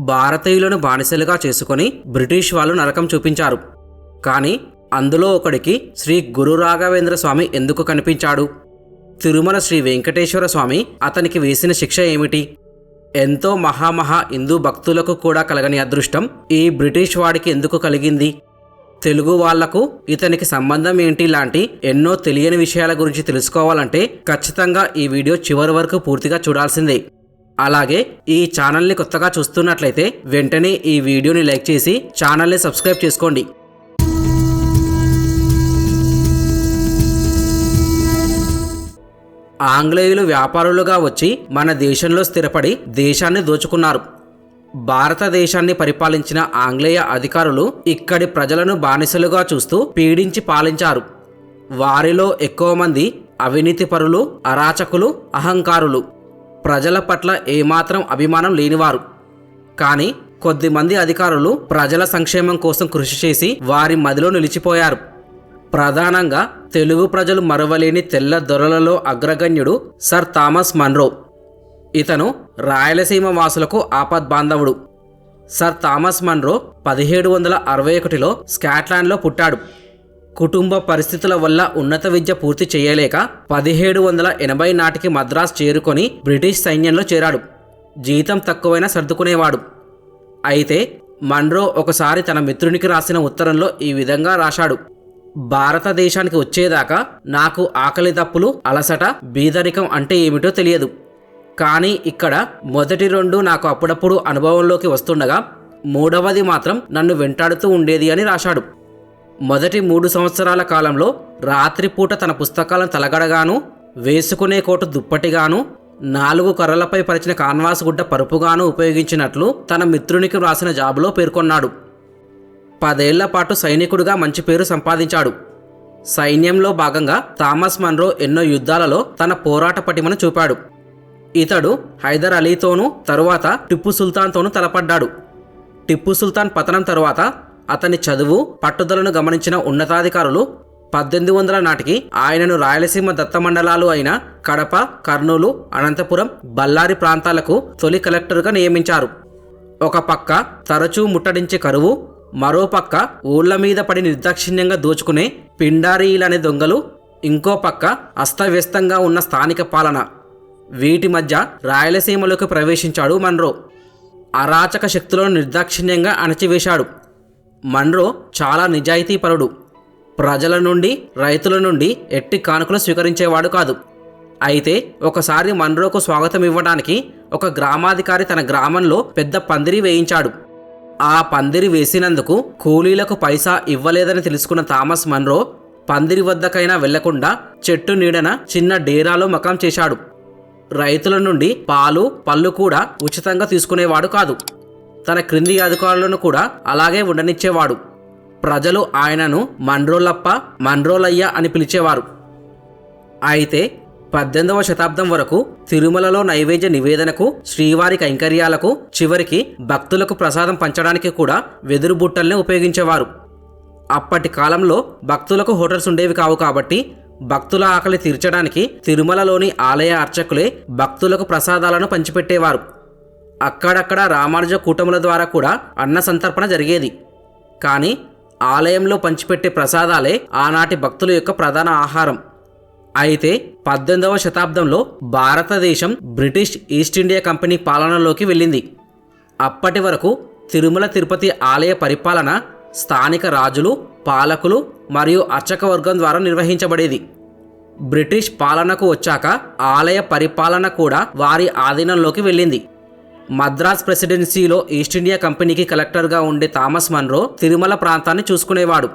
భారతీయులను బానిసలుగా చేసుకొని బ్రిటిష్ వాళ్ళు నరకం చూపించారు. కానీ అందులో ఒకడికి శ్రీ గురు రాఘవేంద్ర స్వామి ఎందుకు కనిపించాడు? తిరుమల శ్రీ వెంకటేశ్వర స్వామి అతనికి వేసిన శిక్ష ఏమిటి? ఎంతో మహామహా హిందూ భక్తులకు కూడా కలగని అదృష్టం ఈ బ్రిటిష్ వాడికి ఎందుకు కలిగింది? తెలుగు వాళ్లకు ఇతనికి సంబంధం ఏంటి లాంటి ఎన్నో తెలియని విషయాల గురించి తెలుసుకోవాలంటే ఖచ్చితంగా ఈ వీడియో చివరి వరకు పూర్తిగా చూడాల్సిందే. అలాగే ఈ ఛానల్ని కొత్తగా చూస్తున్నట్లయితే వెంటనే ఈ వీడియోని లైక్ చేసి ఛానల్ని సబ్స్క్రైబ్ చేసుకోండి. ఆంగ్లేయులు వ్యాపారులుగా వచ్చి మన దేశంలో స్థిరపడి దేశాన్ని దోచుకున్నారు. భారతదేశాన్ని పరిపాలించిన ఆంగ్లేయ అధికారులు ఇక్కడి ప్రజలను బానిసలుగా చూస్తూ పీడించి పాలించారు. వారిలో ఎక్కువ మంది అవినీతిపరులు, అరాచకులు, అహంకారులు, ప్రజల పట్ల ఏమాత్రం అభిమానం లేనివారు. కానీ కొద్దిమంది అధికారులు ప్రజల సంక్షేమం కోసం కృషి చేసి వారి మదిలో నిలిచిపోయారు. ప్రధానంగా తెలుగు ప్రజలు మరువలేని తెల్ల దొరలలో అగ్రగణ్యుడు సర్ థామస్ మన్రో. ఇతను రాయలసీమ వాసులకు ఆపద్బాంధవుడు. సర్ థామస్ మన్రో 1761లో స్కాట్లాండ్లో పుట్టాడు. కుటుంబ పరిస్థితుల వల్ల ఉన్నత విద్య పూర్తి చేయలేక 1780 నాటికి మద్రాసు చేరుకొని బ్రిటిష్ సైన్యంలో చేరాడు. జీతం తక్కువైనా సర్దుకునేవాడు. అయితే మన్రో ఒకసారి తన మిత్రునికి రాసిన ఉత్తరంలో ఈ విధంగా రాశాడు: భారతదేశానికి వచ్చేదాకా నాకు ఆకలి దప్పులు, అలసట, బీదరికం అంటే ఏమిటో తెలియదు. కానీ ఇక్కడ మొదటి 2 నాకు అప్పుడప్పుడు అనుభవంలోకి వస్తుండగా మూడవది మాత్రం నన్ను వెంటాడుతూ ఉండేది అని రాశాడు. మొదటి 3 సంవత్సరాల కాలంలో రాత్రిపూట తన పుస్తకాలను తలగడగాను, వేసుకునే కోటు దుప్పటిగాను, 4 కర్రలపై పరిచిన కాన్వాస్ గుడ్డ పరుపుగాను ఉపయోగించినట్లు తన మిత్రునికి రాసిన జాబులో పేర్కొన్నాడు. 10 ఏళ్ల పాటు సైనికుడిగా మంచి పేరు సంపాదించాడు. సైన్యంలో భాగంగా థామస్ మన్రో ఎన్నో యుద్ధాలలో తన పోరాట పటిమను చూపాడు. ఇతడు హైదర్ అలీతోనూ తరువాత టిప్పు సుల్తాన్తోనూ తలపడ్డాడు. టిప్పు సుల్తాన్ పతనం తరువాత అతని చదువు, పట్టుదలను గమనించిన ఉన్నతాధికారులు 1800 నాటికి ఆయనను రాయలసీమ దత్తమండలాలు అయిన కడప, కర్నూలు, అనంతపురం, బళ్ళారి ప్రాంతాలకు తొలి కలెక్టర్గా నియమించారు. ఒక పక్క తరచూ ముట్టడించే కరువు, మరో పక్క ఊళ్ల మీద పడి నిర్దాక్షిణ్యంగా దోచుకునే పిండారీలనే దొంగలు, ఇంకో పక్క అస్తవ్యస్తంగా ఉన్న స్థానిక పాలన. వీటి మధ్య రాయలసీమలోకి ప్రవేశించాడు మన్రో. అరాచక శక్తులను నిర్దాక్షిణ్యంగా అణచివేశాడు. మన్రో చాలా నిజాయితీపరుడు. ప్రజల నుండి, రైతుల నుండి ఎట్టి కానుకలు స్వీకరించేవాడు కాదు. అయితే ఒకసారి మన్రోకు స్వాగతం ఇవ్వడానికి ఒక గ్రామాధికారి తన గ్రామంలో పెద్ద పందిరి వేయించాడు. ఆ పందిరి వేసినందుకు కూలీలకు పైసా ఇవ్వలేదని తెలుసుకున్న థామస్ మన్రో పందిరి వద్దకైనా వెళ్లకుండా చెట్టు నీడన చిన్న డేరాలో మకాం చేశాడు. రైతుల నుండి పాలు, పళ్ళు కూడా ఉచితంగా తీసుకునేవాడు కాదు. తన క్రింది అధికారులను కూడా అలాగే ఉండనిచ్చేవాడు. ప్రజలు ఆయనను మన్రోలప్ప, మన్రోలయ్య అని పిలిచేవారు. అయితే 18వ శతాబ్దం వరకు తిరుమలలో నైవేద్య నివేదనకు, శ్రీవారి కైంకర్యాలకు, చివరికి భక్తులకు ప్రసాదం పంచడానికి కూడా వెదురు బుట్టల్ని ఉపయోగించేవారు. అప్పటి కాలంలో భక్తులకు హోటల్స్ ఉండేవి కావు కాబట్టి భక్తుల ఆకలి తీర్చడానికి తిరుమలలోని ఆలయ అర్చకులే భక్తులకు ప్రసాదాలను పంచిపెట్టేవారు. అక్కడక్కడ రామానుజ కూటముల ద్వారా కూడా అన్న సంతర్పణ జరిగేది. కానీ ఆలయంలో పంచిపెట్టే ప్రసాదాలే ఆనాటి భక్తుల యొక్క ప్రధాన ఆహారం. అయితే 18వ శతాబ్దంలో భారతదేశం బ్రిటిష్ ఈస్ట్ ఇండియా కంపెనీ పాలనలోకి వెళ్ళింది. అప్పటి వరకు తిరుమల తిరుపతి ఆలయ పరిపాలన స్థానిక రాజులు, పాలకులు మరియు అర్చక వర్గం ద్వారా నిర్వహించబడేది. బ్రిటిష్ పాలనకు వచ్చాక ఆలయ పరిపాలన కూడా వారి ఆధీనంలోకి వెళ్ళింది. మద్రాస్ ప్రెసిడెన్సీలో ఈస్ట్ ఇండియా కంపెనీకి కలెక్టర్గా ఉండే థామస్ మన్రో తిరుమల ప్రాంతాన్ని చూసుకునేవాడు.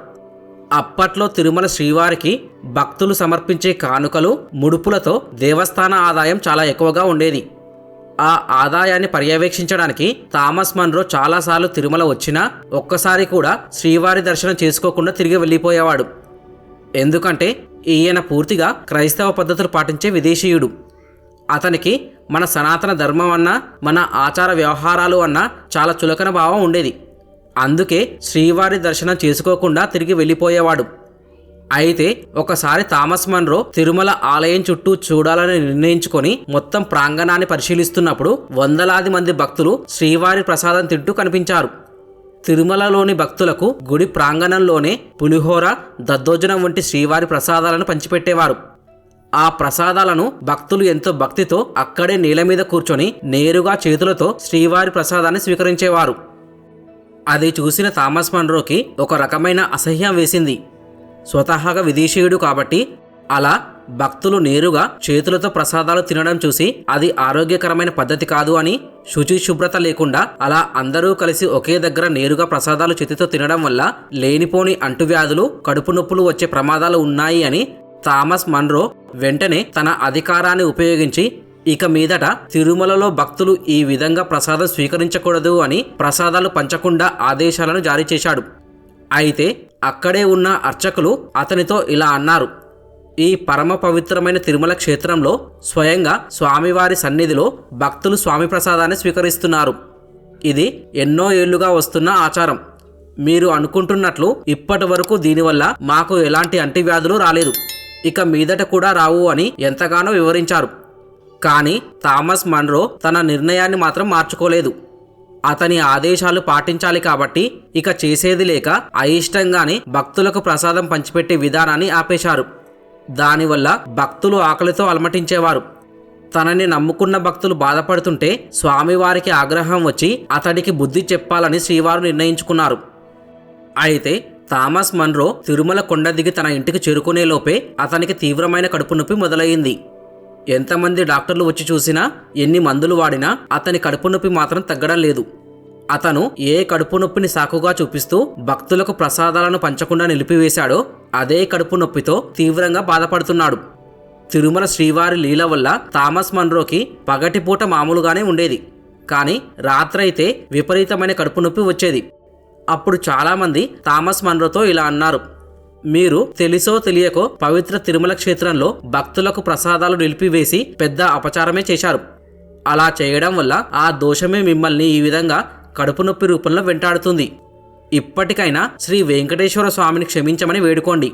అప్పట్లో తిరుమల శ్రీవారికి భక్తులు సమర్పించే కానుకలు, ముడుపులతో దేవస్థాన ఆదాయం చాలా ఎక్కువగా ఉండేది. ఆ ఆదాయాన్ని పర్యవేక్షించడానికి థామస్ మన్రో చాలాసార్లు తిరుమల వచ్చినా ఒక్కసారి కూడా శ్రీవారి దర్శనం చేసుకోకుండా తిరిగి వెళ్ళిపోయేవాడు. ఎందుకంటే ఈయన పూర్తిగా క్రైస్తవ పద్ధతులు పాటించే విదేశీయుడు. అతనికి మన సనాతన ధర్మం అన్నా, మన ఆచార వ్యవహారాలు అన్నా చాలా చులకన భావం ఉండేది. అందుకే శ్రీవారి దర్శనం చేసుకోకుండా తిరిగి వెళ్ళిపోయేవాడు. అయితే ఒకసారి థామస్ మన్రో తిరుమల ఆలయం చుట్టూ చూడాలని నిర్ణయించుకొని మొత్తం ప్రాంగణాన్ని పరిశీలిస్తున్నప్పుడు వందలాది మంది భక్తులు శ్రీవారి ప్రసాదం తింటూ కనిపించారు. తిరుమలలోని భక్తులకు గుడి ప్రాంగణంలోనే పులిహోర, దద్దోజనం వంటి శ్రీవారి ప్రసాదాలను పంచిపెట్టేవారు. ఆ ప్రసాదాలను భక్తులు ఎంతో భక్తితో అక్కడే నేల మీద కూర్చొని నేరుగా చేతులతో శ్రీవారి ప్రసాదాన్ని స్వీకరించేవారు. అది చూసిన థామస్ మన్రోకి ఒక రకమైన అసహ్యం వేసింది. స్వతహాగా విదేశీయుడు కాబట్టి అలా భక్తులు నేరుగా చేతులతో ప్రసాదాలు తినడం చూసి అది ఆరోగ్యకరమైన పద్ధతి కాదు అని, శుచి శుభ్రత లేకుండా అలా అందరూ కలిసి ఒకే దగ్గర నేరుగా ప్రసాదాలు చేతితో తినడం వల్ల లేనిపోని అంటువ్యాధులు, కడుపు నొప్పులు వచ్చే ప్రమాదాలు ఉన్నాయి అని థామస్ మన్రో వెంటనే తన అధికారాన్ని ఉపయోగించి ఇక మీదట తిరుమలలో భక్తులు ఈ విధంగా ప్రసాదం స్వీకరించకూడదు అని ప్రసాదాలు పంచకుండా ఆదేశాలను జారీ చేశాడు. అయితే అక్కడే ఉన్న అర్చకులు అతనితో ఇలా అన్నారు: ఈ పరమ పవిత్రమైన తిరుమల క్షేత్రంలో స్వయంగా స్వామివారి సన్నిధిలో భక్తులు స్వామి ప్రసాదాన్ని స్వీకరిస్తున్నారు. ఇది ఎన్నో ఏళ్లుగా వస్తున్న ఆచారం. మీరు అనుకుంటున్నట్లు ఇప్పటి వరకు దీనివల్ల మాకు ఎలాంటి అంటువ్యాధులు రాలేదు, ఇక మీదట కూడా రావు అని ఎంతగానో వివరించారు. కానీ థామస్ మన్రో తన నిర్ణయాన్ని మాత్రం మార్చుకోలేదు. అతని ఆదేశాలు పాటించాలి కాబట్టి ఇక చేసేది లేక అయిష్టంగానే భక్తులకు ప్రసాదం పంచిపెట్టే విధానాన్ని ఆపేశారు. దానివల్ల భక్తులు ఆకలితో అలమటించేవారు. తనని నమ్ముకున్న భక్తులు బాధపడుతుంటే స్వామివారికి ఆగ్రహం వచ్చి అతడికి బుద్ధి చెప్పాలని శ్రీవారు నిర్ణయించుకున్నారు. అయితే థామస్ మన్రో తిరుమల కొండ దిగి తన ఇంటికి చేరుకునే లోపే అతనికి తీవ్రమైన కడుపు నొప్పి మొదలయ్యింది. ఎంతమంది డాక్టర్లు వచ్చి చూసినా, ఎన్ని మందులు వాడినా అతని కడుపు నొప్పి మాత్రం తగ్గడం లేదు. అతను ఏ కడుపు నొప్పిని సాకుగా చూపిస్తూ భక్తులకు ప్రసాదాలను పంచకుండా నిలిపివేశాడో అదే కడుపు నొప్పితో తీవ్రంగా బాధపడుతున్నాడు. తిరుమల శ్రీవారి లీల వల్ల థామస్ మన్రోకి పగటిపూట మామూలుగానే ఉండేది, కానీ రాత్రైతే విపరీతమైన కడుపు నొప్పి వచ్చేది. అప్పుడు చాలామంది థామస్ మన్రోతో ఇలా అన్నారు: మీరు తెలిసో తెలియకో పవిత్ర తిరుమల క్షేత్రంలో భక్తులకు ప్రసాదాలు నిలిపివేసి పెద్ద అపచారమే చేశారు. అలా చేయడం వల్ల ఆ దోషమే మిమ్మల్ని ఈ విధంగా కడుపు నొప్పి రూపంలో వెంటాడుతుంది. ఇప్పటికైనా శ్రీ వెంకటేశ్వర స్వామిని క్షమించమని వేడుకోండి,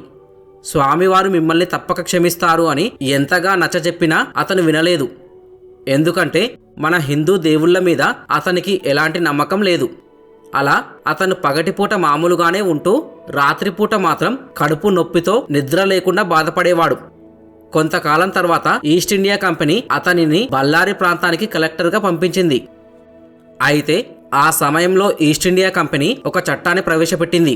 స్వామివారు మిమ్మల్ని తప్పక క్షమిస్తారు అని ఎంతగా నచ్చజెప్పినా అతను వినలేదు. ఎందుకంటే మన హిందూ దేవుళ్ళ మీద అతనికి ఎలాంటి నమ్మకం లేదు. అలా అతను పగటిపూట మామూలుగానే ఉంటూ రాత్రిపూట మాత్రం కడుపు నొప్పితో నిద్ర లేకుండా బాధపడేవాడు. కొంతకాలం తర్వాత ఈస్ట్ ఇండియా కంపెనీ అతనిని బళ్ళారి ప్రాంతానికి కలెక్టర్గా పంపించింది. అయితే ఆ సమయంలో ఈస్ట్ ఇండియా కంపెనీ ఒక చట్టాన్ని ప్రవేశపెట్టింది.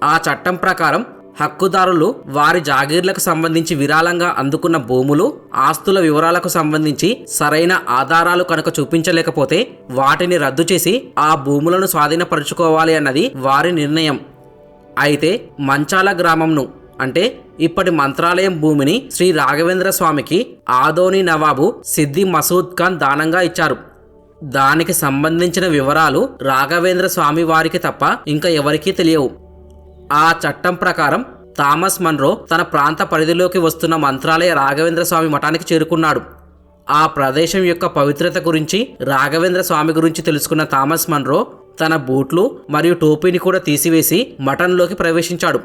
ఆ చట్టం ప్రకారం హక్కుదారులు వారి జాగీర్లకు సంబంధించి విరాళంగా అందుకున్న భూములు, ఆస్తుల వివరాలకు సంబంధించి సరైన ఆధారాలు కనుక చూపించలేకపోతే వాటిని రద్దు చేసి ఆ భూములను స్వాధీనపరుచుకోవాలి అన్నది వారి నిర్ణయం. అయితే మంచాల గ్రామంను, అంటే ఇప్పటి మంత్రాలయం భూమిని శ్రీ రాఘవేంద్ర స్వామికి ఆదోని నవాబు సిద్ది మసూద్ ఖాన్ దానంగా ఇచ్చారు. దానికి సంబంధించిన వివరాలు రాఘవేంద్ర స్వామి వారికి తప్ప ఇంకా ఎవరికీ తెలియవు. ఆ చట్టం ప్రకారం థామస్ మన్రో తన ప్రాంత పరిధిలోకి వస్తున్న మంత్రాలయ రాఘవేంద్ర స్వామి మఠానికి చేరుకున్నాడు. ఆ ప్రదేశం యొక్క పవిత్రత గురించి, రాఘవేంద్ర స్వామి గురించి తెలుసుకున్న థామస్ మన్రో తన బూట్లు మరియు టోపీని కూడా తీసివేసి మఠంలోకి ప్రవేశించాడు.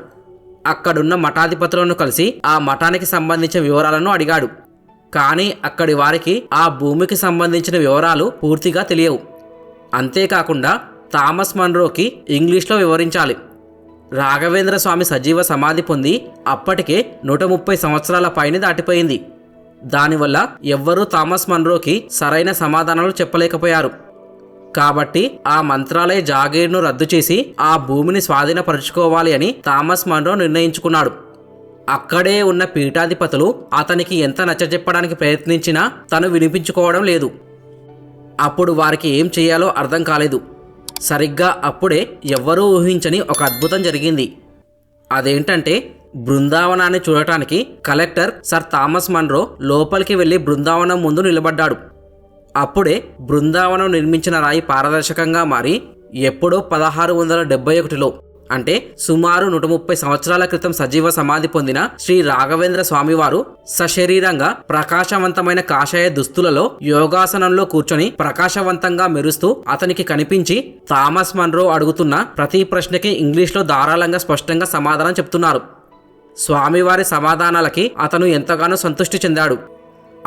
అక్కడున్న మఠాధిపతులను కలిసి ఆ మఠానికి సంబంధించిన వివరాలను అడిగాడు. కానీ అక్కడి వారికి ఆ భూమికి సంబంధించిన వివరాలు పూర్తిగా తెలియవు. అంతేకాకుండా థామస్ మన్రోకి ఇంగ్లీష్లో వివరించాలి. రాఘవేంద్ర స్వామి సజీవ సమాధి పొంది అప్పటికే 130 సంవత్సరాల పైన దాటిపోయింది. దానివల్ల ఎవ్వరూ థామస్ మన్రోకి సరైన సమాధానాలు చెప్పలేకపోయారు. కాబట్టి ఆ మంత్రాలయ జాగీర్ను రద్దు చేసి ఆ భూమిని స్వాధీనపరుచుకోవాలి అని థామస్ మన్రో నిర్ణయించుకున్నాడు. అక్కడే ఉన్న పీఠాధిపతులు అతనికి ఎంత నచ్చజెప్పడానికి ప్రయత్నించినా తను వినిపించుకోవడం లేదు. అప్పుడు వారికి ఏం చేయాలో అర్థం కాలేదు. సరిగ్గా అప్పుడే ఎవ్వరూ ఊహించని ఒక అద్భుతం జరిగింది. అదేంటంటే బృందావనాన్ని చూడటానికి కలెక్టర్ సర్ థామస్ మన్రో లోపలికి వెళ్ళి బృందావనం ముందు నిలబడ్డాడు. అప్పుడే బృందావనం నిర్మించిన రాయి పారదర్శకంగా మారి ఎప్పుడో 1671లో, అంటే సుమారు 130 సంవత్సరాల క్రితం సజీవ సమాధి పొందిన శ్రీ రాఘవేంద్ర స్వామివారు సశరీరంగా ప్రకాశవంతమైన కాషాయ దుస్తులలో యోగాసనంలో కూర్చొని ప్రకాశవంతంగా మెరుస్తూ అతనికి కనిపించి థామస్ మన్రో అడుగుతున్న ప్రతి ప్రశ్నకి ఇంగ్లీష్లో ధారాళంగా స్పష్టంగా సమాధానం చెప్తున్నారు. స్వామివారి సమాధానాలకి అతను ఎంతగానో సంతృష్టి చెందాడు.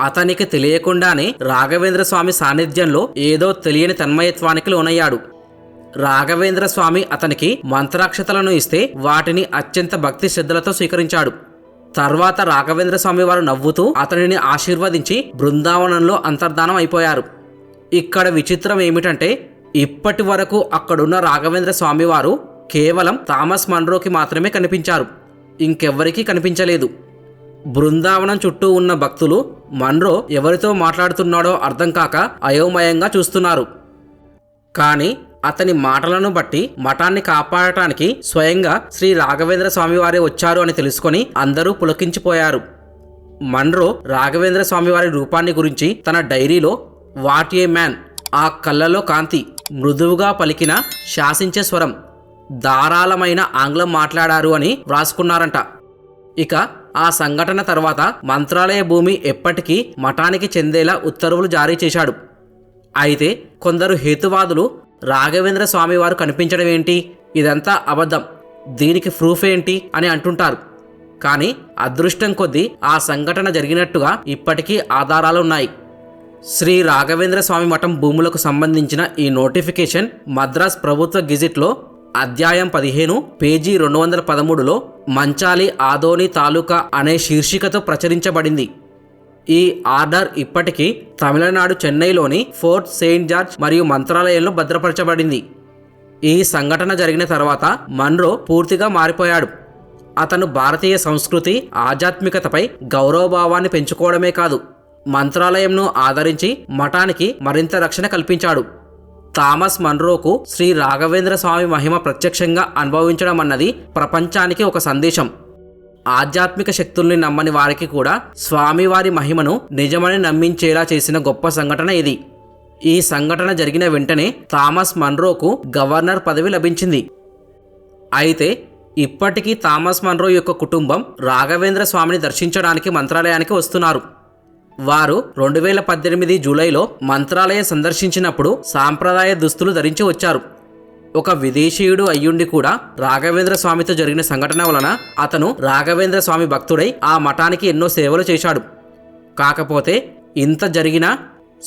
అతనికి తెలియకుండానే రాఘవేంద్ర స్వామి సాన్నిధ్యంలో ఏదో తెలియని తన్మయత్వానికి లోనయ్యాడు. రాఘవేంద్ర స్వామి అతనికి మంత్రాక్షతలను ఇస్తే వాటిని అత్యంత భక్తి శ్రద్ధలతో స్వీకరించాడు. తర్వాత రాఘవేంద్ర స్వామి వారు నవ్వుతూ అతనిని ఆశీర్వదించి బృందావనంలో అంతర్ధానం అయిపోయారు. ఇక్కడ విచిత్రం ఏమిటంటే ఇప్పటి వరకు అక్కడున్న రాఘవేంద్ర స్వామివారు కేవలం థామస్ మన్రోకి మాత్రమే కనిపించారు, ఇంకెవ్వరికీ కనిపించలేదు. బృందావనం చుట్టూ ఉన్న భక్తులు మన్రో ఎవరితో మాట్లాడుతున్నాడో అర్థం కాక అయోమయంగా చూస్తున్నారు. కానీ అతని మాటలను బట్టి మఠాన్ని కాపాడటానికి స్వయంగా శ్రీ రాఘవేంద్ర స్వామివారే వచ్చారు అని తెలుసుకొని అందరూ పులకించిపోయారు. మన్రో రాఘవేంద్ర స్వామివారి రూపాన్ని గురించి తన డైరీలో వాట్ ఏ మ్యాన్, ఆ కళ్ళలో కాంతి, మృదువుగా పలికిన శాసించే స్వరం, ధారాళమైన ఆంగ్లం మాట్లాడారు అని వ్రాసుకున్నారంట. ఇక ఆ సంఘటన తర్వాత మంత్రాలయ భూమి ఎప్పటికీ మఠానికి చెందేలా ఉత్తర్వులు జారీ చేశాడు. అయితే కొందరు హేతువాదులు రాఘవేంద్ర స్వామివారు కనిపించడం ఏంటి, ఇదంతా అబద్ధం, దీనికి ప్రూఫ్ ఏంటి అని అంటుంటారు. కానీ అదృష్టం కొద్దీ ఆ సంఘటన జరిగినట్టుగా ఇప్పటికీ ఆధారాలున్నాయి. శ్రీ రాఘవేంద్ర స్వామి మఠం భూములకు సంబంధించిన ఈ నోటిఫికేషన్ మద్రాస్ ప్రభుత్వ గెజిట్లో అధ్యాయం 15 పేజీ 213లో మంచాలి ఆదోని తాలూకా అనే శీర్షికతో ప్రచురించబడింది. ఈ ఆర్డర్ ఇప్పటికీ తమిళనాడు చెన్నైలోని ఫోర్ట్ సెయింట్ జార్జ్ మరియు మంత్రాలయంలో భద్రపరచబడింది. ఈ సంఘటన జరిగిన తర్వాత మన్రో పూర్తిగా మారిపోయాడు. అతను భారతీయ సంస్కృతి ఆధ్యాత్మికతపై గౌరవభావాన్ని పెంచుకోవడమే కాదు, మంత్రాలయంను ఆదరించి మఠానికి మరింత రక్షణ కల్పించాడు. థామస్ మన్రోకు శ్రీ రాఘవేంద్ర స్వామి మహిమ ప్రత్యక్షంగా అనుభవించడం అన్నది ప్రపంచానికి ఒక సందేశం. ఆధ్యాత్మిక శక్తుల్ని నమ్మని వారికి కూడా స్వామివారి మహిమను నిజమని నమ్మించేలా చేసిన గొప్ప సంఘటన ఇది. ఈ సంఘటన జరిగిన వెంటనే థామస్ మన్రోకు గవర్నర్ పదవి లభించింది. అయితే ఇప్పటికీ థామస్ మన్రో యొక్క కుటుంబం రాఘవేంద్ర స్వామిని దర్శించడానికి మంత్రాలయానికి వస్తున్నారు. వారు 2018 జూలైలో మంత్రాలయం సందర్శించినప్పుడు సాంప్రదాయ దుస్తులు ధరించి వచ్చారు. ఒక విదేశీయుడు అయ్యుండి కూడా రాఘవేంద్ర స్వామితో జరిగిన సంఘటన వలన అతను రాఘవేంద్ర స్వామి భక్తుడై ఆ మఠానికి ఎన్నో సేవలు చేశాడు. కాకపోతే ఇంత జరిగినా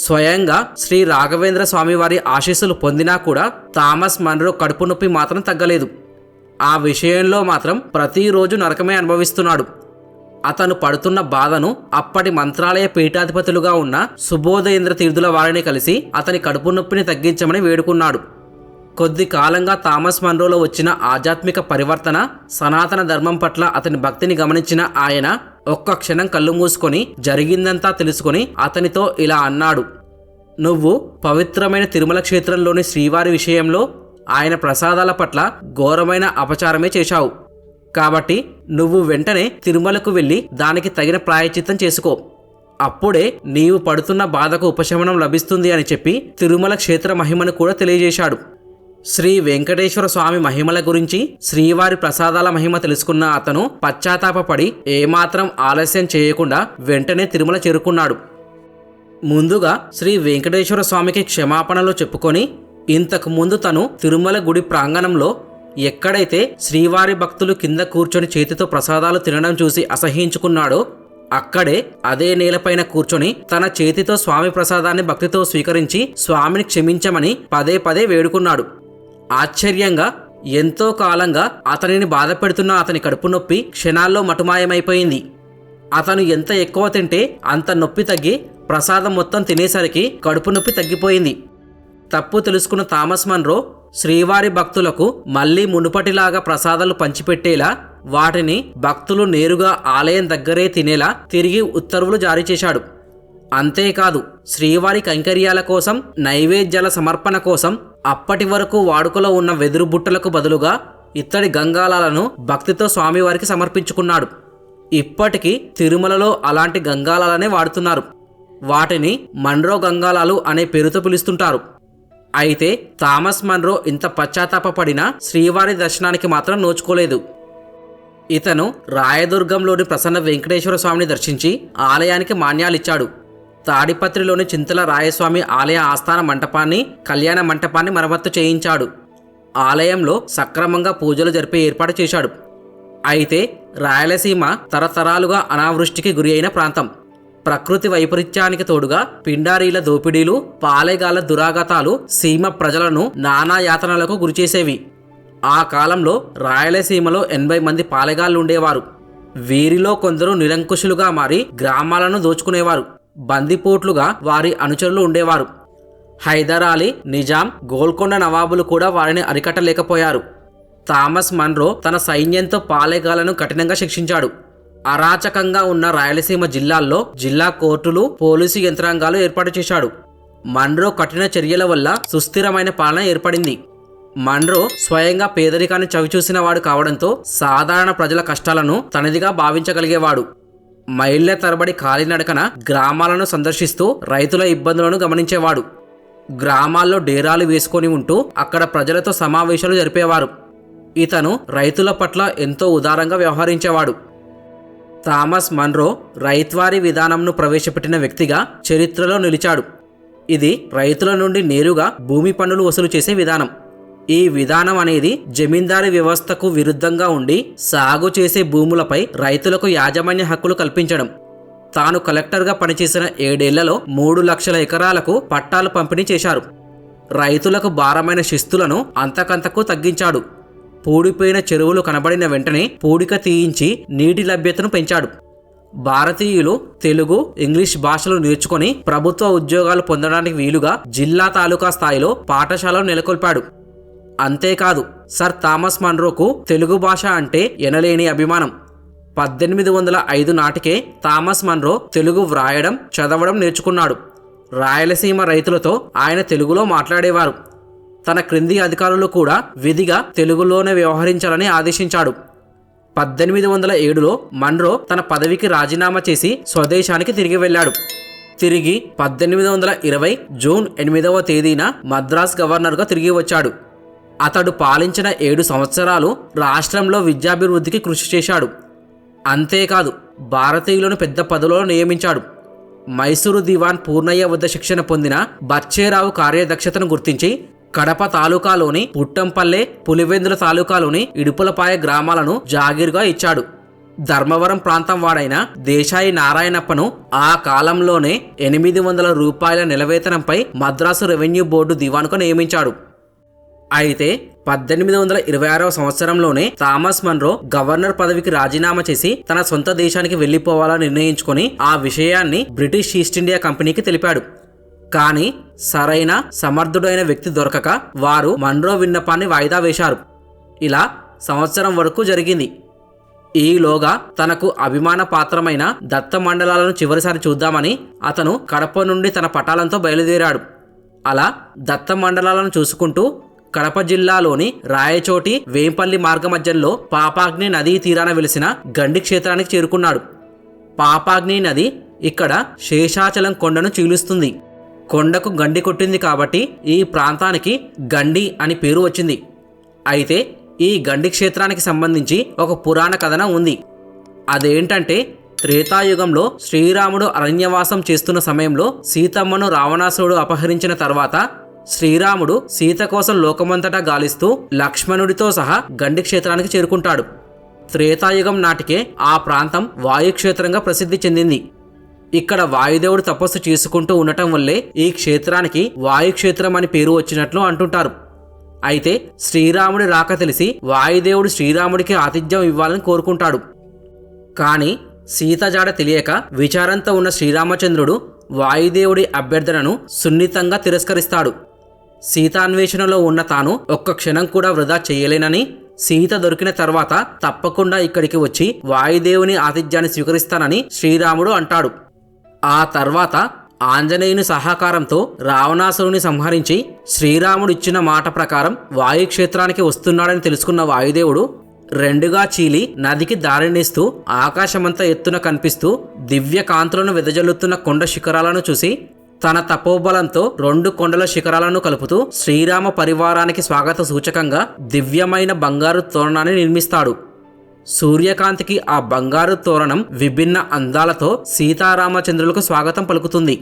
స్వయంగా శ్రీ రాఘవేంద్ర స్వామి వారి ఆశీస్సులు పొందినా కూడా థామస్ మన్రో కడుపు నొప్పి మాత్రం తగ్గలేదు. ఆ విషయంలో మాత్రం ప్రతిరోజు నరకమే అనుభవిస్తున్నాడు. అతను పడుతున్న బాధను అప్పటి మంత్రాలయ పీఠాధిపతులుగా ఉన్న సుబోధేంద్ర తీర్థుల వారిని కలిసి అతని కడుపు నొప్పిని తగ్గించమని వేడుకున్నాడు. కొద్ది కాలంగా థామస్ మన్రోలో వచ్చిన ఆధ్యాత్మిక పరివర్తన, సనాతన ధర్మం పట్ల అతని భక్తిని గమనించిన ఆయన ఒక్క క్షణం కళ్ళు మూసుకొని జరిగిందంతా తెలుసుకొని అతనితో ఇలా అన్నాడు: నువ్వు పవిత్రమైన తిరుమల క్షేత్రంలోని శ్రీవారి విషయంలో ఆయన ప్రసాదాల పట్ల ఘోరమైన అపచారమే చేశావు. కాబట్టి నువ్వు వెంటనే తిరుమలకు వెళ్ళి దానికి తగిన ప్రాయశ్చిత్తం చేసుకో. అప్పుడే నీవు పడుతున్న బాధకు ఉపశమనం లభిస్తుంది అని చెప్పి తిరుమల క్షేత్ర మహిమను కూడా తెలియజేశాడు. శ్రీ వెంకటేశ్వర స్వామి మహిమల గురించి, శ్రీవారి ప్రసాదాల మహిమ తెలుసుకున్న అతను పశ్చాత్తాపపడి ఏమాత్రం ఆలస్యం చేయకుండా వెంటనే తిరుమల చేరుకున్నాడు. ముందుగా శ్రీ వెంకటేశ్వర స్వామికి క్షమాపణలు చెప్పుకొని ఇంతకు ముందు తను తిరుమల గుడి ప్రాంగణంలో ఎక్కడైతే శ్రీవారి భక్తులు కింద కూర్చొని చేతితో ప్రసాదాలు తినడం చూసి అసహ్యించుకున్నాడో అక్కడే అదే నేలపైన కూర్చొని తన చేతితో స్వామి ప్రసాదాన్ని భక్తితో స్వీకరించి స్వామిని క్షమించమని పదే పదే వేడుకున్నాడు. ఆశ్చర్యంగా ఎంతో కాలంగా అతనిని బాధ పెడుతున్న అతని కడుపు నొప్పి క్షణాల్లో మటుమాయమైపోయింది. అతను ఎంత ఎక్కువ తింటే అంత నొప్పి తగ్గి ప్రసాదం మొత్తం తినేసరికి కడుపు నొప్పి తగ్గిపోయింది. తప్పు తెలుసుకున్న థామస్ మన్రో శ్రీవారి భక్తులకు మళ్లీ మునుపటిలాగా ప్రసాదాలు పంచిపెట్టేలా, వాటిని భక్తులు నేరుగా ఆలయం దగ్గరే తినేలా తిరిగి ఉత్తర్వులు జారీ చేశాడు. అంతేకాదు, శ్రీవారి కైంకర్యాల కోసం, నైవేద్యాల సమర్పణ కోసం అప్పటి వరకు వాడుకలో ఉన్న వెదురు బుట్టలకు బదులుగా ఇత్తడి గంగాళాలను భక్తితో స్వామివారికి సమర్పించుకున్నాడు. ఇప్పటికీ తిరుమలలో అలాంటి గంగాళాలనే వాడుతున్నారు. వాటిని మన్రో గంగాళాలు అనే పేరుతో పిలుస్తుంటారు. అయితే థామస్ మన్రో ఇంత పశ్చాత్తాపపడినా శ్రీవారి దర్శనానికి మాత్రం నోచుకోలేదు. ఇతను రాయదుర్గంలోని ప్రసన్న వెంకటేశ్వర స్వామిని దర్శించి ఆలయానికి మాన్యాలిచ్చాడు. తాడిపత్రిలోని చింతల రాయస్వామి ఆలయ ఆస్థాన మంటపాన్ని, కళ్యాణ మంటపాన్ని మరమ్మత్తు చేయించాడు. ఆలయంలో సక్రమంగా పూజలు జరిపే ఏర్పాటు చేశాడు. అయితే రాయలసీమ తరతరాలుగా అనావృష్టికి గురి అయిన ప్రాంతం. ప్రకృతి వైపరీత్యానికి తోడుగా పిండారీల దోపిడీలు, పాలెగాల దురాగతాలు సీమ ప్రజలను నానా యాతనలకు గురిచేసేవి. ఆ కాలంలో రాయలసీమలో 80 మంది పాలెగాళ్లుండేవారు. వీరిలో కొందరు నిరంకుశులుగా మారి గ్రామాలను దోచుకునేవారు. బందిపోట్లుగా వారి అనుచరులు ఉండేవారు. హైదరాలీ, నిజాం, గోల్కొండ నవాబులు కూడా వారిని అరికట్టలేకపోయారు. థామస్ మన్రో తన సైన్యంతో పాలెగాళ్లను కఠినంగా శిక్షించాడు. అరాచకంగా ఉన్న రాయలసీమ జిల్లాల్లో జిల్లా కోర్టులు, పోలీసు యంత్రాంగాలు ఏర్పాటు చేశాడు. మన్రో కఠిన చర్యల వల్ల సుస్థిరమైన పాలన ఏర్పడింది. మన్రో స్వయంగా పేదరికాన్ని చవిచూసిన వాడు కావడంతో సాధారణ ప్రజల కష్టాలను తనదిగా భావించగలిగేవాడు. మైళ్ళ తరబడి కాలినడకన గ్రామాలను సందర్శిస్తూ రైతుల ఇబ్బందులను గమనించేవాడు. గ్రామాల్లో డేరాలు వేసుకొని ఉంటూ అక్కడ ప్రజలతో సమావేశాలు జరిపేవారు. ఇతను రైతుల పట్ల ఎంతో ఉదారంగా వ్యవహరించేవాడు. థామస్ మన్రో రైత్వారీ విధానంను ప్రవేశపెట్టిన వ్యక్తిగా చరిత్రలో నిలిచాడు. ఇది రైతుల నుండి నేరుగా భూమి పన్నులు వసూలు చేసే విధానం. ఈ విధానం అనేది జమీందారీ వ్యవస్థకు విరుద్ధంగా ఉండి సాగు చేసే భూములపై రైతులకు యాజమాన్య హక్కులు కల్పించడం. తాను కలెక్టర్గా పనిచేసిన 7 ఏళ్లలో 3 లక్షల ఎకరాలకు పట్టాలు పంపిణీ చేశారు. రైతులకు భారమైన శిస్తులను అంతకంతకు తగ్గించాడు. పూడిపోయిన చెరువులు కనబడిన వెంటనే పూడిక తీయించి నీటి లభ్యతను పెంచాడు. భారతీయులు తెలుగు, ఇంగ్లీష్ భాషలు నేర్చుకొని ప్రభుత్వ ఉద్యోగాలు పొందడానికి వీలుగా జిల్లా, తాలూకా స్థాయిలో పాఠశాలను నెలకొల్పాడు. అంతేకాదు, సర్ థామస్ మన్రోకు తెలుగు భాష అంటే ఎనలేని అభిమానం. 1805 నాటికే థామస్ మన్రో తెలుగు వ్రాయడం, చదవడం నేర్చుకున్నాడు. రాయలసీమ రైతులతో ఆయన తెలుగులో మాట్లాడేవారు. తన క్రింది అధికారులు కూడా విధిగా తెలుగులోనే వ్యవహరించాలని ఆదేశించాడు. 1807లో మన్రో తన పదవికి రాజీనామా చేసి స్వదేశానికి తిరిగి వెళ్ళాడు. తిరిగి 1820 జూన్ 8వ తేదీన మద్రాస్ గవర్నర్గా తిరిగి వచ్చాడు. అతడు పాలించిన 7 సంవత్సరాలు రాష్ట్రంలో విద్యాభివృద్ధికి కృషి చేశాడు. అంతేకాదు, భారతీయులను పెద్ద పదవులలో నియమించాడు. మైసూరు దివాన్ పూర్ణయ్య వద్ద శిక్షణ పొందిన బచ్చేరావు కార్యదక్షతను గుర్తించి కడప తాలూకాలోని పుట్టంపల్లె, పులివెందుల తాలూకాలోని ఇడుపులపాయ గ్రామాలను జాగీరుగా ఇచ్చాడు. ధర్మవరం ప్రాంతం వాడైన దేశాయి నారాయణప్పను ఆ కాలంలోనే 800 రూపాయల నెలవేతనంపై మద్రాసు రెవెన్యూ బోర్డు దివానుకు నియమించాడు. అయితే 1826వ సంవత్సరంలోనే థామస్ మన్రో గవర్నర్ పదవికి రాజీనామా చేసి తన సొంత దేశానికి వెళ్లిపోవాలని నిర్ణయించుకొని ఆ విషయాన్ని బ్రిటిష్ ఈస్ట్ ఇండియా కంపెనీకి తెలిపాడు. కానీ సరైన సమర్థుడైన వ్యక్తి దొరకక వారు మన్రో విన్నపాన్ని వాయిదా వేశారు. ఇలా సంవత్సరం వరకు జరిగింది. ఈలోగా తనకు అభిమాన పాత్రమైన దత్త మండలాలను చివరిసారి చూద్దామని అతను కడప నుండి తన పటాలంతో బయలుదేరాడు. అలా దత్త మండలాలను చూసుకుంటూ కడప జిల్లాలోని రాయచోటి, వేంపల్లి మార్గమధ్యంలో పాపాగ్ని నదీ తీరాన వెలిసిన గండి క్షేత్రానికి చేరుకున్నాడు. పాపాగ్ని నది ఇక్కడ శేషాచలం కొండను చీలుస్తుంది. కొండకు గండి కొట్టింది కాబట్టి ఈ ప్రాంతానికి గండి అని పేరు వచ్చింది. అయితే ఈ గండి క్షేత్రానికి సంబంధించి ఒక పురాణ కథనం ఉంది. అదేంటంటే, త్రేతాయుగంలో శ్రీరాముడు అరణ్యవాసం చేస్తున్న సమయంలో సీతమ్మను రావణాసురుడు అపహరించిన తర్వాత శ్రీరాముడు సీత కోసం లోకమంతటా గాలిస్తూ లక్ష్మణుడితో సహా గండి క్షేత్రానికి చేరుకుంటాడు. త్రేతాయుగం నాటికే ఆ ప్రాంతం వాయుక్షేత్రంగా ప్రసిద్ధి చెందింది. ఇక్కడ వాయుదేవుడు తపస్సు చేసుకుంటూ ఉండటం వల్లే ఈ క్షేత్రానికి వాయుక్షేత్రం అని పేరు వచ్చినట్లు అంటుంటారు. అయితే శ్రీరాముడి రాక తెలిసి వాయుదేవుడు శ్రీరాముడికి ఆతిథ్యం ఇవ్వాలని కోరుకుంటాడు. కానీ సీత జాడ తెలియక విచారంతో ఉన్న శ్రీరామచంద్రుడు వాయుదేవుడి అభ్యర్థనను సున్నితంగా తిరస్కరిస్తాడు. సీతాన్వేషణలో ఉన్న తాను ఒక్క క్షణం కూడా వృధా చేయలేనని, సీత దొరికిన తర్వాత తప్పకుండా ఇక్కడికి వచ్చి వాయుదేవుని ఆతిథ్యాన్ని స్వీకరిస్తానని శ్రీరాముడు అంటాడు. ఆ తర్వాత ఆంజనేయుని సహకారంతో రావణాసురుని సంహరించి శ్రీరాముడు ఇచ్చిన మాట ప్రకారం వాయుక్షేత్రానికి వస్తున్నాడని తెలుసుకున్న వాయుదేవుడు రెండుగా చీలి నదికి దారినిస్తూ ఆకాశమంతా ఎత్తున కనిపిస్తూ దివ్య కాంతులను వెదజల్లుతున్న కొండ శిఖరాలను చూసి తన తపోబలంతో 2 కొండల శిఖరాలను కలుపుతూ శ్రీరామ పరివారానికి స్వాగత సూచకంగా దివ్యమైన బంగారు తోరణాన్ని నిర్మిస్తాడు. సూర్యకాంతికి ఆ బంగారు తోరణం విభిన్న అందాలతో సీతారామచంద్రులకు స్వాగతం పలుకుతుంది.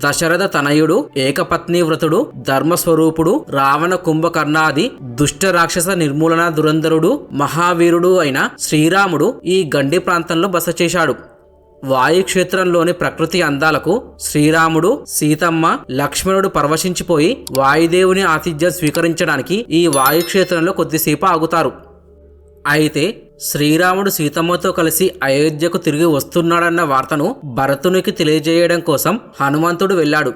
దశరథ తనయుడు, ఏకపత్ని వ్రతుడు, ధర్మస్వరూపుడు, రావణ కుంభకర్ణాది దుష్ట రాక్షస నిర్మూలన దురంధరుడు, మహావీరుడు అయిన శ్రీరాముడు ఈ గండి ప్రాంతంలో బస చేశాడు. వాయుక్షేత్రంలోని ప్రకృతి అందాలకు శ్రీరాముడు, సీతమ్మ, లక్ష్మణుడు పరవశించిపోయి వాయుదేవుని ఆతిథ్యం స్వీకరించడానికి ఈ వాయుక్షేత్రంలో కొద్దిసేపు ఆగుతారు. అయితే శ్రీరాముడు సీతమ్మతో కలిసి అయోధ్యకు తిరిగి వస్తున్నాడన్న వార్తను భరతునికి తెలియజేయడం కోసం హనుమంతుడు వెళ్ళాడు.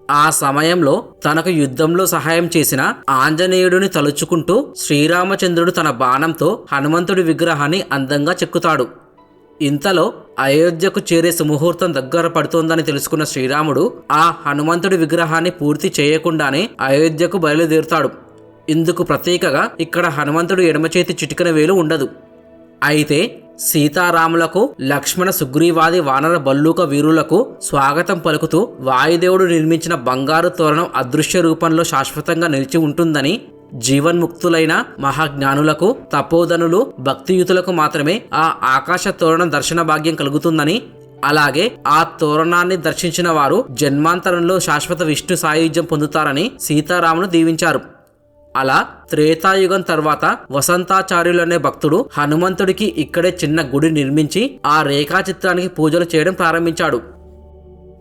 ఆ సమయంలో తనకు యుద్ధంలో సహాయం చేసిన ఆంజనేయుడిని తలుచుకుంటూ శ్రీరామచంద్రుడు తన బాణంతో హనుమంతుడి విగ్రహాన్ని అందంగా చెక్కుతాడు. ఇంతలో అయోధ్యకు చేరే సుముహూర్తం దగ్గర పడుతోందని తెలుసుకున్న శ్రీరాముడు ఆ హనుమంతుడి విగ్రహాన్ని పూర్తి చేయకుండానే అయోధ్యకు బయలుదేరుతాడు. ఇందుకు ప్రత్యేకగా ఇక్కడ హనుమంతుడు ఎడమ చేతి చిటికెన వేలు ఉండదు. అయితే సీతారాములకు, లక్ష్మణ సుగ్రీవాది వానర బల్లూక వీరులకు స్వాగతం పలుకుతూ వాయుదేవుడు నిర్మించిన బంగారు తోరణం అదృశ్య రూపంలో శాశ్వతంగా నిలిచి ఉంటుందని, జీవన్ముక్తులైన మహాజ్ఞానులకు, తపోధనులు, భక్తియుతులకు మాత్రమే ఆ ఆకాశ తోరణం దర్శన భాగ్యం కలుగుతుందని, అలాగే ఆ తోరణాన్ని దర్శించిన వారు జన్మాంతరంలో శాశ్వత విష్ణు సాయుధ్యం పొందుతారని సీతారామును దీవించారు. అలా త్రేతాయుగం తర్వాత వసంతాచార్యులనే భక్తుడు హనుమంతుడికి ఇక్కడే చిన్న గుడి నిర్మించి ఆ రేఖాచిత్రానికి పూజలు చేయడం ప్రారంభించాడు.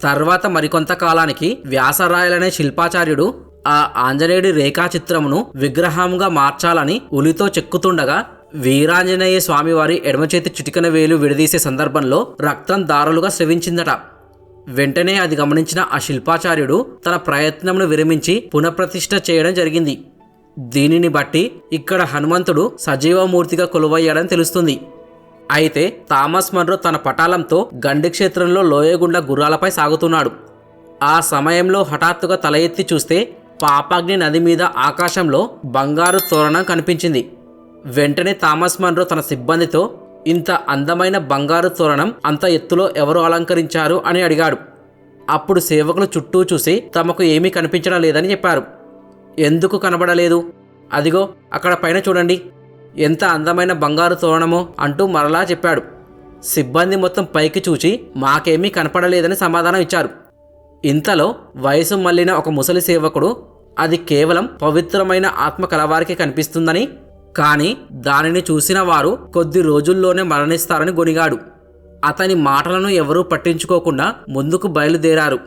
తర్వాత మరికొంత కాలానికి వ్యాసరాయలనే శిల్పాచార్యుడు ఆ ఆంజనేయుడి రేఖాచిత్రమును విగ్రహంగా మార్చాలని ఉలితో చెక్కుతుండగా వీరాంజనేయ స్వామివారి ఎడమచేతి చిటికెన వేలు విడదీసే సందర్భంలో రక్తం దారులుగా స్రవించిందట. వెంటనే అది గమనించిన ఆ శిల్పాచార్యుడు తన ప్రయత్నమును విరమించి పునఃప్రతిష్ఠ చేయడం జరిగింది. దీనిని బట్టి ఇక్కడ హనుమంతుడు సజీవమూర్తిగా కొలువయ్యాడని తెలుస్తుంది. అయితే థామస్ మన్రో తన పటాలంతో గండి క్షేత్రంలో లోయగుండా గుర్రాలపై సాగుతున్నాడు. ఆ సమయంలో హఠాత్తుగా తల ఎత్తి చూస్తే పాపాగ్ని నది మీద ఆకాశంలో బంగారు తోరణం కనిపించింది. వెంటనే థామస్ మన్రో తన సిబ్బందితో ఇంత అందమైన బంగారు తోరణం అంత ఎత్తులో ఎవరు అలంకరించారు అని అడిగాడు. అప్పుడు సేవకులు చుట్టూ చూసి తమకు ఏమీ కనిపించడం లేదని చెప్పారు. ఎందుకు కనబడలేదు? అదిగో అక్కడ పైన చూడండి, ఎంత అందమైన బంగారు తోరణమో అంటూ మరలా చెప్పాడు. సిబ్బంది మొత్తం పైకి చూచి మాకేమీ కనపడలేదని సమాధానం ఇచ్చారు. ఇంతలో వయసు మళ్ళిన ఒక ముసలి సేవకుడు అది కేవలం పవిత్రమైన ఆత్మ కలవారికి కనిపిస్తుందని, కానీ దానిని చూసిన వారు కొద్ది రోజుల్లోనే మరణిస్తారని గొనిగాడు. అతని మాటలను ఎవరూ పట్టించుకోకుండా ముందుకు బయలుదేరారు.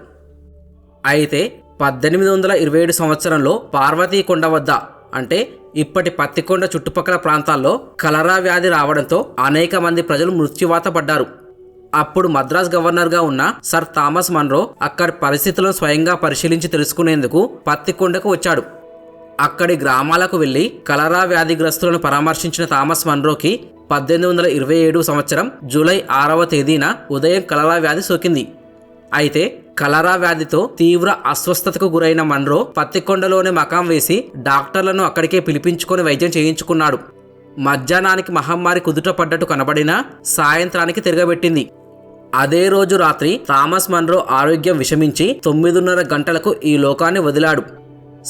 అయితే 1827 సంవత్సరంలో పార్వతీకొండ వద్ద, అంటే ఇప్పటి పత్తికొండ చుట్టుపక్కల ప్రాంతాల్లో కలరా వ్యాధి రావడంతో అనేక మంది ప్రజలు మృత్యువాత పడ్డారు. అప్పుడు మద్రాస్ గవర్నర్గా ఉన్న సర్ థామస్ మన్రో అక్కడి పరిస్థితులను స్వయంగా పరిశీలించి తెలుసుకునేందుకు పత్తికొండకు వచ్చాడు. అక్కడి గ్రామాలకు వెళ్లి కలరా వ్యాధిగ్రస్తులను పరామర్శించిన థామస్ మన్రోకి 1827 సంవత్సరం జూలై 6వ తేదీన ఉదయం కలరా వ్యాధి సోకింది. అయితే కలరా వ్యాధితో తీవ్ర అస్వస్థతకు గురైన మన్రో పత్తికొండలోనే మకాం వేసి డాక్టర్లను అక్కడికే పిలిపించుకొని వైద్యం చేయించుకున్నాడు. మధ్యాహ్నానికి మహమ్మారి కుదుట పడ్డట్టు కనబడినా సాయంత్రానికి తిరగబెట్టింది. అదే రోజు రాత్రి థామస్ మన్రో ఆరోగ్యం విషమించి 9:30 గంటలకు ఈ లోకాన్ని వదిలాడు.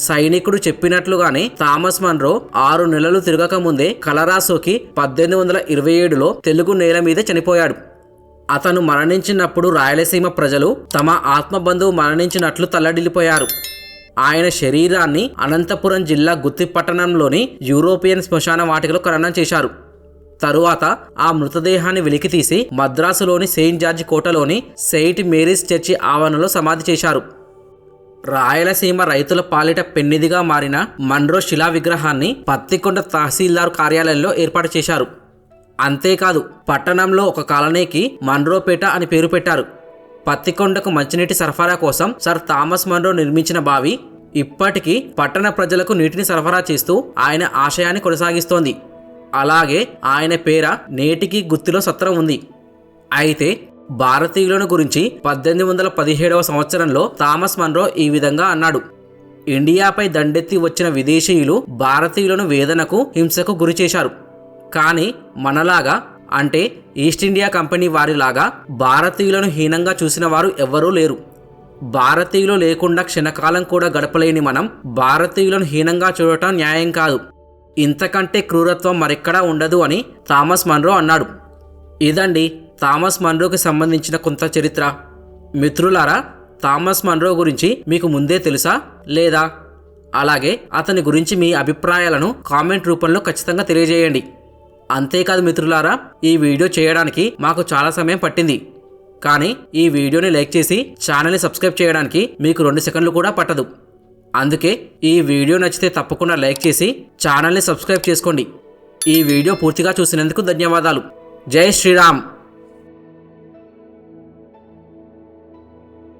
సైనికుడు చెప్పినట్లుగానే థామస్ మన్రో 6 నెలలు తిరగకముందే కలరా సోకి 1827లో తెలుగు నేల మీద చనిపోయాడు. అతను మరణించినప్పుడు రాయలసీమ ప్రజలు తమ ఆత్మబంధువు మరణించినట్లు తల్లడిల్లిపోయారు. ఆయన శరీరాన్ని అనంతపురం జిల్లా గుత్తి పట్టణంలోని యూరోపియన్ శ్మశాన వాటికలో ఖననం చేశారు. తరువాత ఆ మృతదేహాన్ని వెలికితీసి మద్రాసులోని సెయింట్ జార్జ్ కోటలోని సెయింట్ మేరీస్ చర్చి ఆవరణలో సమాధి చేశారు. రాయలసీమ రైతుల పాలిట పెన్నిదిగా మారిన మన్రో శిలా విగ్రహాన్ని పత్తికొండ తహసీల్దార్ కార్యాలయంలో ఏర్పాటు చేశారు. అంతేకాదు పట్టణంలో ఒక కాలనీకి మన్రోపేట అని పేరు పెట్టారు. పత్తికొండకు మంచినీటి సరఫరా కోసం సర్ థామస్ మన్రో నిర్మించిన బావి ఇప్పటికీ పట్టణ ప్రజలకు నీటిని సరఫరా చేస్తూ ఆయన ఆశయాన్ని కొనసాగిస్తోంది. అలాగే ఆయన పేర నేటికి గుత్తిలో సత్రం ఉంది. అయితే భారతీయులను గురించి 1817వ సంవత్సరంలో థామస్ మన్రో ఈ విధంగా అన్నాడు: ఇండియాపై దండెత్తి వచ్చిన విదేశీయులు భారతీయులను వేదనకు, హింసకు గురి చేశారు. కానీ మనలాగా, అంటే ఈస్ట్ ఇండియా కంపెనీ వారిలాగా భారతీయులను హీనంగా చూసిన వారు ఎవ్వరూ లేరు. భారతీయులు లేకుండా క్షణకాలం కూడా గడపలేని మనం భారతీయులను హీనంగా చూడటం న్యాయం కాదు. ఇంతకంటే క్రూరత్వం మరెక్కడా ఉండదు అని థామస్ మన్రో అన్నాడు. ఇదండి థామస్ మన్రోకి సంబంధించిన కొంత చరిత్ర. మిత్రులారా, థామస్ మన్రో గురించి మీకు ముందే తెలుసా లేదా? అలాగే అతని గురించి మీ అభిప్రాయాలను కామెంట్ రూపంలో ఖచ్చితంగా తెలియజేయండి. అంతేకాదు మిత్రులారా, ఈ వీడియో చేయడానికి మాకు చాలా సమయం పట్టింది. కానీ ఈ వీడియోని లైక్ చేసి ఛానల్ని సబ్స్క్రైబ్ చేయడానికి మీకు 2 సెకండ్లు కూడా పట్టదు. అందుకే ఈ వీడియో నచ్చితే తప్పకుండా లైక్ చేసి ఛానల్ని సబ్స్క్రైబ్ చేసుకోండి. ఈ వీడియో పూర్తిగా చూసినందుకు ధన్యవాదాలు. జై శ్రీరామ్.